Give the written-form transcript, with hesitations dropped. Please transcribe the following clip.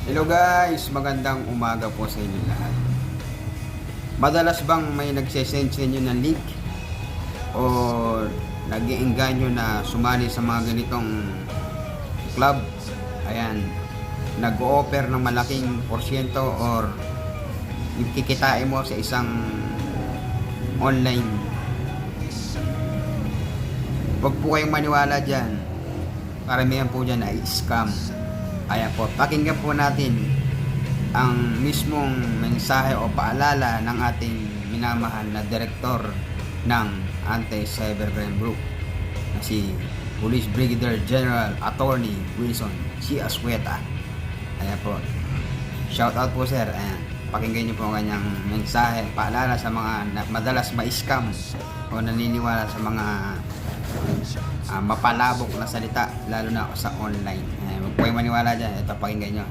Hello guys, magandang umaga po sa inyo lahat. Madalas bang may nagsesend sa inyo ng link o nag-iengganyo na sumali sa mga ganitong club? Ayan, nag-o-offer ng malaking porsyento or yung kikitain mo sa isang online. Huwag po kayong maniwala dyan. Karamihan po dyan ay scam. Ayan po, pakinggan po natin ang mismong mensahe o paalala ng ating minamahal na direktor ng Anti-Cybercrime Group na si Police Brigadier General Attorney Wilson C. Ascueta. Ayan po, shout out po sir. Ayan, pakinggan niyo po ang kanyang mensahe, paalala sa mga madalas ma-scam o naniniwala sa mga mapalabok na salita, lalo na sa online. Huwag po kayong maniwala dyan. Ito, pakinggan nyo.